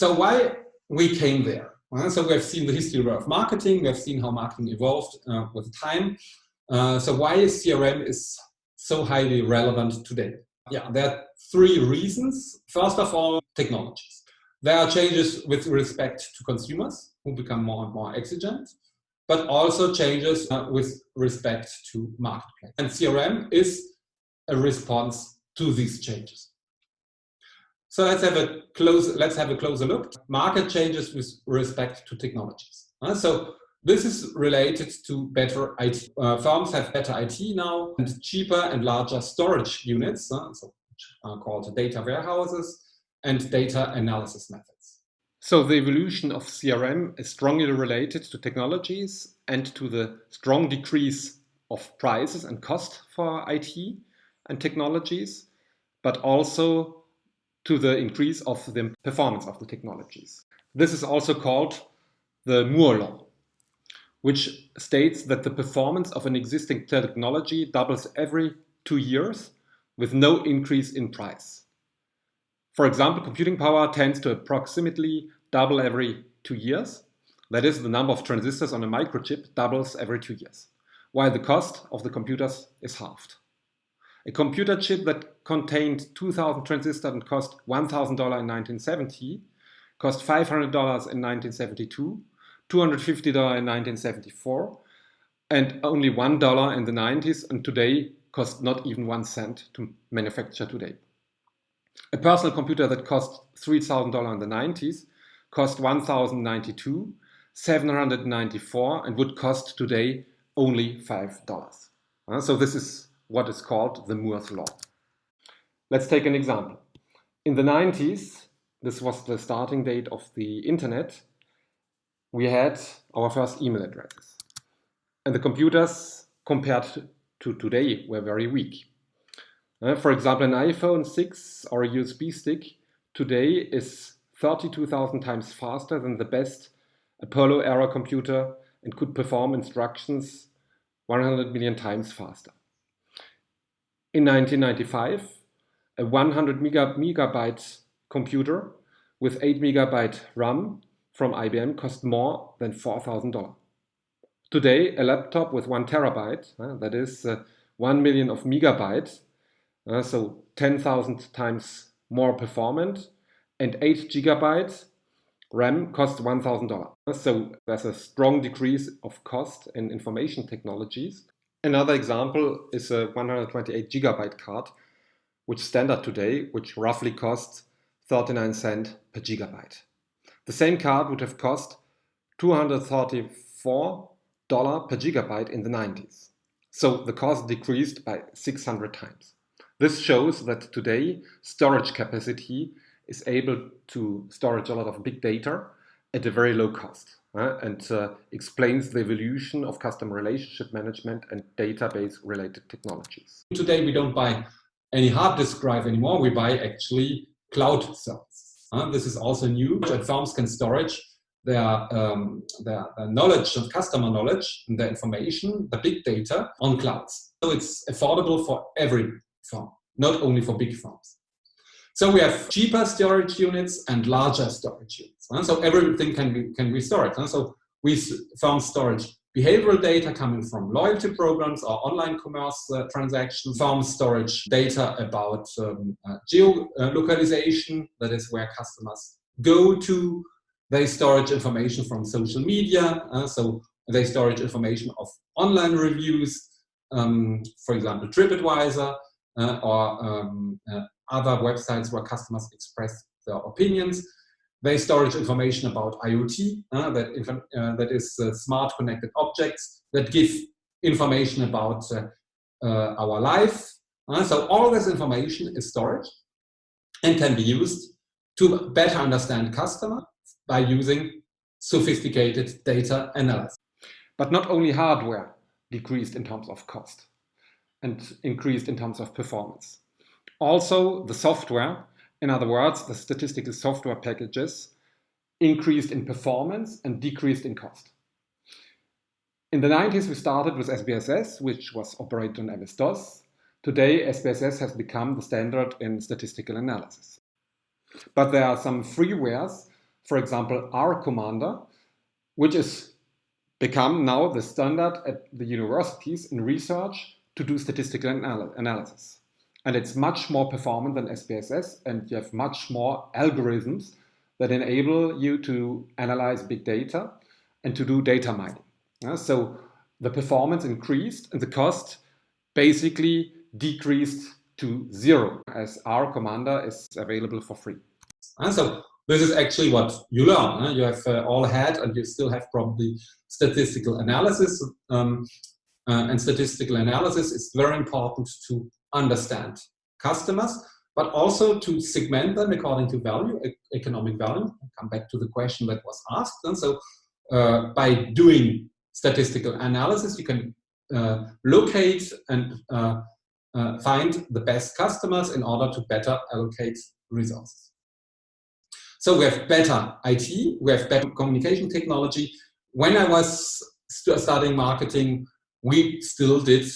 So why we came there? So we have seen the history of marketing. We have seen how marketing evolved with time. So why CRM is so highly relevant today? Yeah, there are three reasons. First of all, technologies. There are changes with respect to consumers who become more and more exigent, but also changes with respect to marketplace. And CRM is a response to these changes. So let's have a closer look. Market changes with respect to technologies. So this is related to better IT. Firms have better IT now and cheaper and larger storage units, which are called data warehouses and data analysis methods. So the evolution of CRM is strongly related to technologies and to the strong decrease of prices and cost for IT and technologies, but also to the increase of the performance of the technologies. This is also called the Moore law, which states that the performance of an existing technology doubles every 2 years with no increase in price. For example, computing power tends to approximately double every 2 years. That is, the number of transistors on a microchip doubles every 2 years, while the cost of the computers is halved. A computer chip that contained 2,000 transistors and cost $1,000 in 1970 cost $500 in 1972, $250 in 1974, and only $1 in the 90s, and today cost not even 1 cent to manufacture today. A personal computer that cost $3,000 in the 90s cost $1,092, $794, and would cost today only $5. So this is what is called the Moore's law. Let's take an example. In the 90s, this was the starting date of the internet, we had our first email addresses. And the computers compared to today were very weak. For example, an iPhone 6 or a USB stick today is 32,000 times faster than the best Apollo era computer and could perform instructions 100 million times faster. In 1995, a 100 megabyte computer with 8 megabyte RAM from IBM cost more than $4,000. Today, a laptop with 1 terabyte, that is 1 million of megabytes, so 10,000 times more performant, and 8 gigabytes RAM costs $1,000. So there's a strong decrease of cost in information technologies. Another example is a 128 gigabyte card, which is standard today, which roughly costs 39 cents per gigabyte. The same card would have cost $234 per gigabyte in the 90s. So the cost decreased by 600 times. This shows that today storage capacity is able to storage a lot of big data at a very low cost. And explains the evolution of customer relationship management and database-related technologies. Today, we don't buy any hard disk drive anymore. We buy actually cloud services. This is also new, and firms can storage their knowledge and customer knowledge and their information, the big data, on clouds. So it's affordable for every firm, not only for big firms. So we have cheaper storage units and larger storage units. So everything can be stored. So firms storage behavioral data coming from loyalty programs or online commerce transactions. Firms storage data about geolocalization, that is where customers go to. They storage information from social media. So they storage information of online reviews, for example, TripAdvisor, or other websites where customers express their opinions. They storage information about IoT, that is smart connected objects that give information about our life. So all this information is stored and can be used to better understand customer by using sophisticated data analysis. But not only hardware decreased in terms of cost and increased in terms of performance. Also, the software, in other words, the statistical software packages, increased in performance and decreased in cost. In the 90s, we started with SPSS, which was operated on MS-DOS. Today, SPSS has become the standard in statistical analysis. But there are some freewares for example, R Commander, which is become now the standard at the universities in research to do statistical analysis. And it's much more performant than SPSS, and you have much more algorithms that enable you to analyze big data and to do data mining. So the performance increased and the cost basically decreased to zero, as R Commander is available for free. So this is actually what you learn. You have all had, and you still have probably statistical analysis. And statistical analysis is very important to understand customers, but also to segment them according to value, economic value. I'll come back to the question that was asked. And so by doing statistical analysis, you can locate and find the best customers in order to better allocate resources. So we have better IT, we have better communication technology. When I was studying marketing, we still did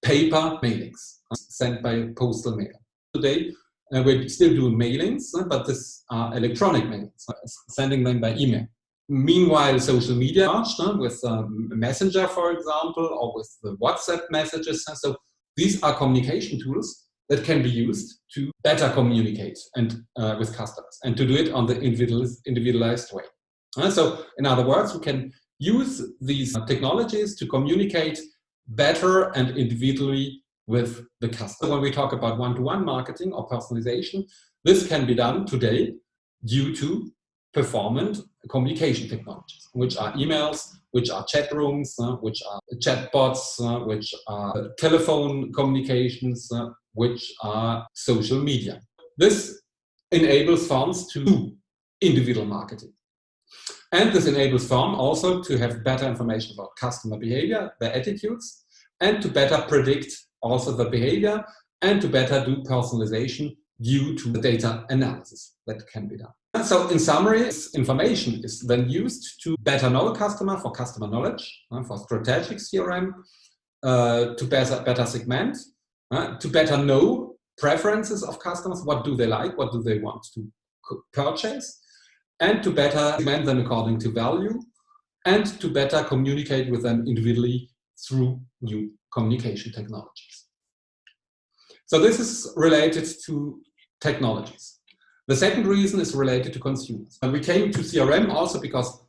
paper mailings sent by postal mail. Today, we still do mailings, but this are electronic mailings, sending them by email. Meanwhile, social media launched with Messenger, for example, or with the WhatsApp messages. So these are communication tools that can be used to better communicate and with customers and to do it on the individualized way. So in other words, we can use these technologies to communicate better and individually with the customer. When we talk about one-to-one marketing or personalization, this can be done today due to performant communication technologies, which are emails, which are chat rooms, which are chatbots, which are telephone communications, which are social media. This enables firms to do individual marketing. And this enables firms also to have better information about customer behavior, their attitudes, and to better predict also the behavior and to better do personalization due to the data analysis that can be done. And so in summary, this information is then used to better know a customer for customer knowledge, for strategic CRM, to better segment, to better know preferences of customers, what do they like, what do they want to purchase, and to better segment them according to value, and to better communicate with them individually through new communication technologies. So this is related to technologies. The second reason is related to consumers. And we came to CRM also because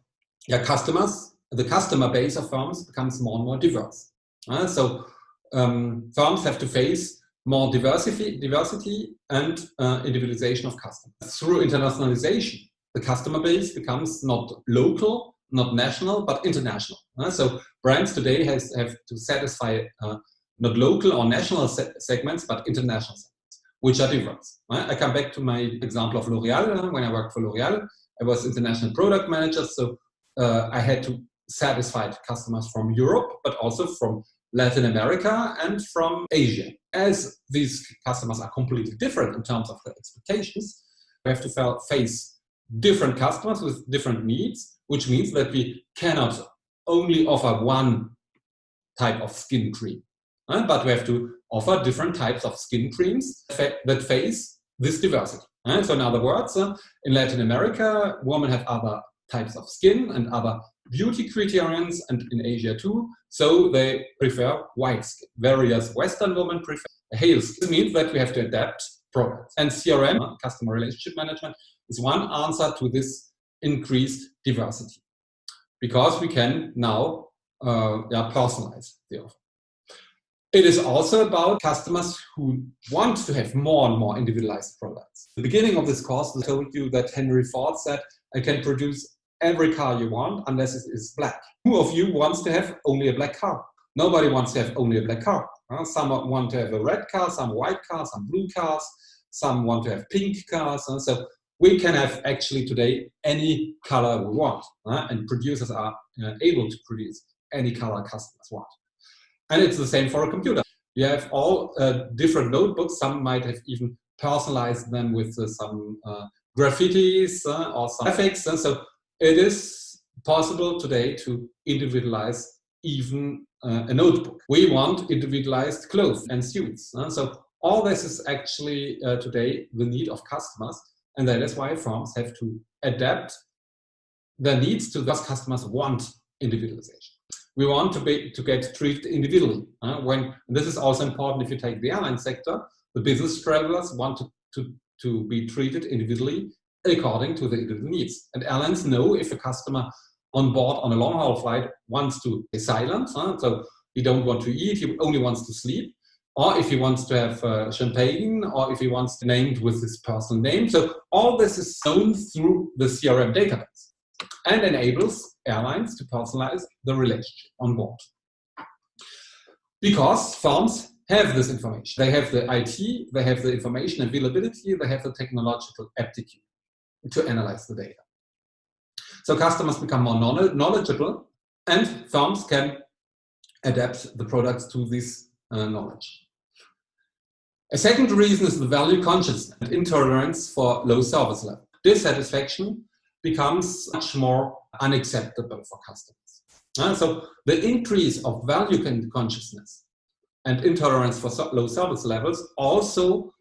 the customer base of firms becomes more and more diverse. So firms have to face more diversity and individualization of customers. Through internationalization, the customer base becomes not local, not national, but international. So brands today have to satisfy not local or national segments, but international segments, which are diverse. I come back to my example of L'Oréal. When I worked for L'Oréal, I was international product manager, so I had to satisfy customers from Europe, but also from Latin America and from Asia. As these customers are completely different in terms of their expectations, we have to face different customers with different needs, which means that we cannot only offer one type of skin cream, but we have to offer different types of skin creams that face this diversity. So in other words, in Latin America, women have other types of skin and other beauty criterions, and in Asia too, so they prefer white skin. Various Western women prefer pale skin. This means that we have to adapt products. And CRM, customer relationship management, is one answer to this increased diversity, because we can now personalize the offer. It is also about customers who want to have more and more individualized products. At the beginning of this course, I told you that Henry Ford said, I can produce every car you want unless it is black. Who of you wants to have only a black car? Nobody wants to have only a black car. Some want to have a red car, some white cars, some blue cars, some want to have pink cars. So we can have actually today any color we want, and producers are able to produce any color customers want. And it's the same for a computer. You have all different notebooks. Some might have even personalized them with some graffitis or some graphics. And so it is possible today to individualize even a notebook. We want individualized clothes and suits. So all this is actually today the need of customers. And that is why firms have to adapt their needs to those customers want individualization. We want to get treated individually. When this is also important if you take the airline sector, the business travelers want to be treated individually according to the individual needs. And airlines know if a customer on board on a long-haul flight wants to be silent, so he don't want to eat, he only wants to sleep, or if he wants to have champagne, or if he wants to name it with his personal name. So all this is known through the CRM database and enables airlines to personalize the relationship on board. Because firms have this information. They have the IT, they have the information availability, they have the technological aptitude to analyze the data. So customers become more knowledgeable and firms can adapt the products to this knowledge. A second reason is the value consciousness and intolerance for low service level. Dissatisfaction becomes much more unacceptable for customers. So the increase of value consciousness and intolerance for low service levels also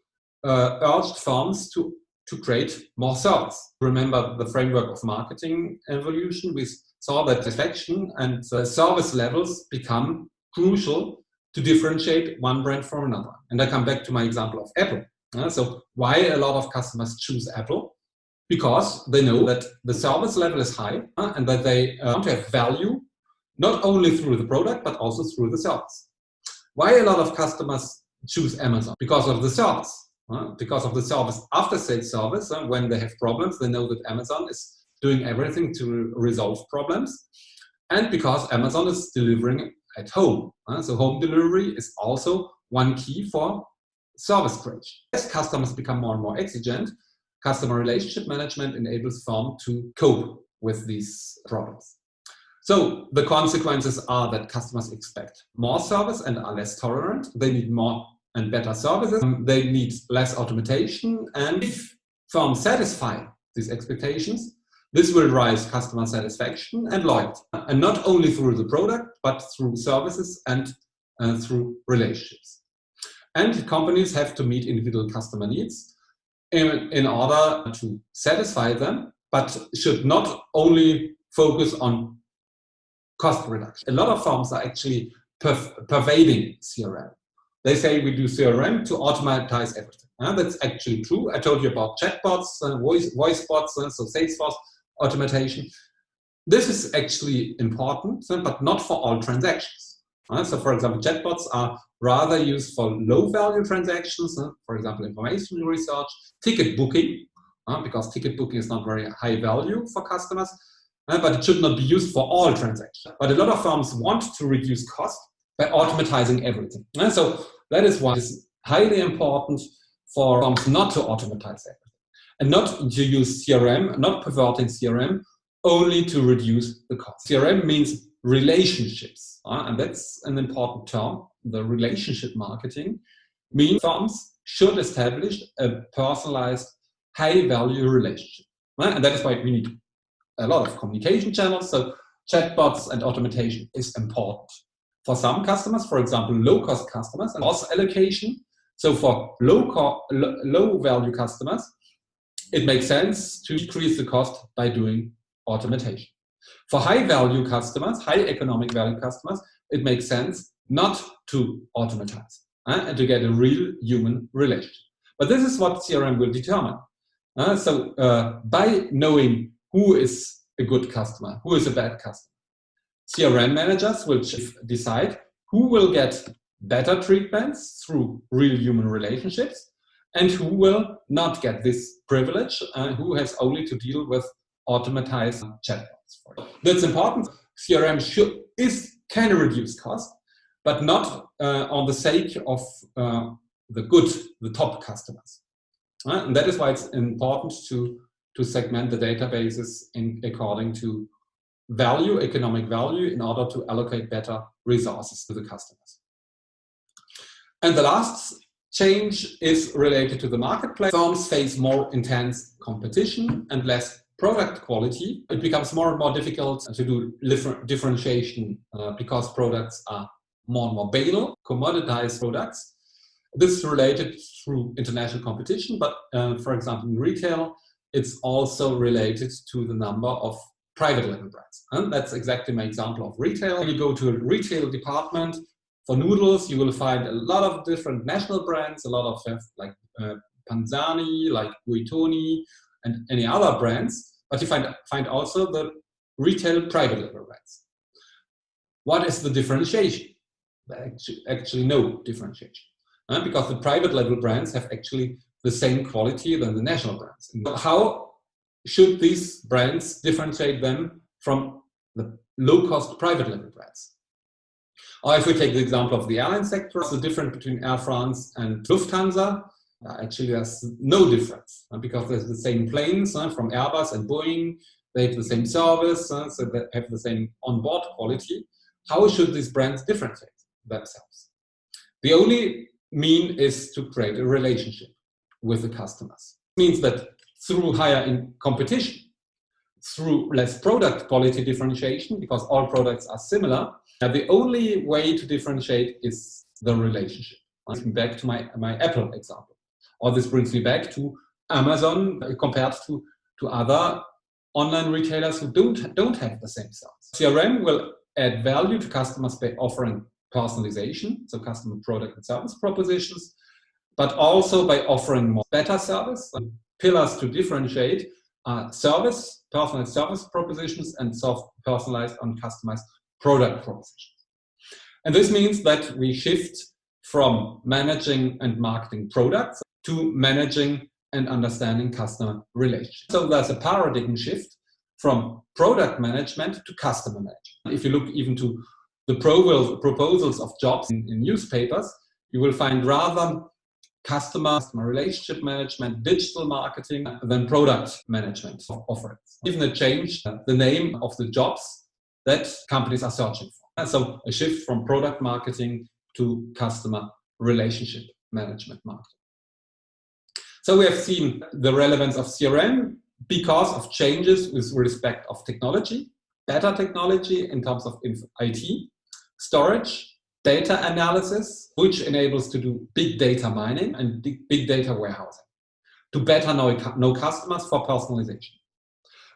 urged firms to create more service. Remember the framework of marketing evolution, we saw that satisfaction and service levels become crucial to differentiate one brand from another. And I come back to my example of Apple. So why a lot of customers choose Apple? Because they know that the service level is high and that they want to have value not only through the product but also through the service. Why a lot of customers choose Amazon? Because of the service. Because of the service, after-sales service. When they have problems, they know that Amazon is doing everything to resolve problems. And because Amazon is delivering at home. So home delivery is also one key for service creation. As customers become more and more exigent, customer relationship management enables firms to cope with these problems. So the consequences are that customers expect more service and are less tolerant. They need more and better services. They need less automation. And if firms satisfy these expectations, this will rise customer satisfaction and loyalty. And not only through the product, but through services and through relationships. And companies have to meet individual customer needs in order to satisfy them, but should not only focus on cost reduction. A lot of firms are actually pervading CRM. They say we do CRM to automatize everything. That's actually true. I told you about chatbots, voice bots, so Salesforce automation. This is actually important, but not for all transactions. So for example, chatbots are rather used for low-value transactions, for example, information research, ticket booking, because ticket booking is not very high value for customers, but it should not be used for all transactions. But a lot of firms want to reduce cost by automatizing everything. So that is why it's highly important for firms not to automatize everything and not to use CRM, not perverting CRM, only to reduce the cost. CRM means relationships, and that's an important term. The relationship marketing means firms should establish a personalized, high-value relationship. And that is why we need a lot of communication channels. So chatbots and automation is important. For some customers, for example, low-cost customers, and cost allocation. So for low-value customers, it makes sense to decrease the cost by doing automation. For high-value customers, high economic value customers, it makes sense not to automatize and to get a real human relationship. But this is what CRM will determine. So by knowing who is a good customer, who is a bad customer, CRM managers will decide who will get better treatments through real human relationships and who will not get this privilege, who has only to deal with automatized chatbots. That's important. CRM can reduce cost, but not on the sake of the top customers. And that is why it's important to segment the databases according to value, economic value, in order to allocate better resources to the customers. And the last change is related to the marketplace. Firms face more intense competition and less product quality. It becomes more and more difficult to do differentiation because products are more and more banal, commoditized products. This is related through international competition, but for example, in retail, it's also related to the number of private label brands. And that's exactly my example of retail. When you go to a retail department for noodles, you will find a lot of different national brands, a lot of like Panzani, like Buitoni, and any other brands. But you find also the retail private label brands. What is the differentiation? Actually no differentiation. Because the private label brands have actually the same quality than the national brands. How should these brands differentiate them from the low-cost private label brands? Or if we take the example of the airline sector, the difference between Air France and Lufthansa, actually there's no difference, because there's the same planes from Airbus and Boeing, they have the same service, so they have the same onboard quality. How should these brands differentiate themselves? The only mean is to create a relationship with the customers. It means that through higher competition, through less product quality differentiation, because all products are similar, the only way to differentiate is the relationship. This brings me back to my Apple example. Or this brings me back to Amazon compared to other online retailers who don't have the same service. CRM will add value to customers by offering personalization, so customer product and service propositions, but also by offering more better service. Pillars to differentiate are service, personalized service propositions, and personalized and customized product propositions. And this means that we shift from managing and marketing products to managing and understanding customer relationships. So there's a paradigm shift from product management to customer management. If you look even to the proposals of jobs in newspapers, you will find rather customer relationship management, digital marketing than product management offerings. Even a change the name of the jobs that companies are searching for. So a shift from product marketing to customer relationship management marketing. So we have seen the relevance of CRM because of changes with respect of technology, better technology in terms of IT, storage, data analysis, which enables to do big data mining and big data warehousing, to better know customers for personalization.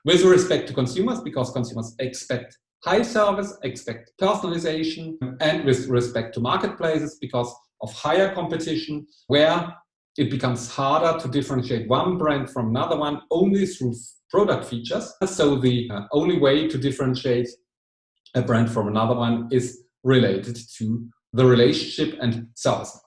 With respect to consumers, because consumers expect high service, expect personalization, and with respect to marketplaces, because of higher competition, where it becomes harder to differentiate one brand from another one only through product features. So the only way to differentiate a brand from another one is related to the relationship and service.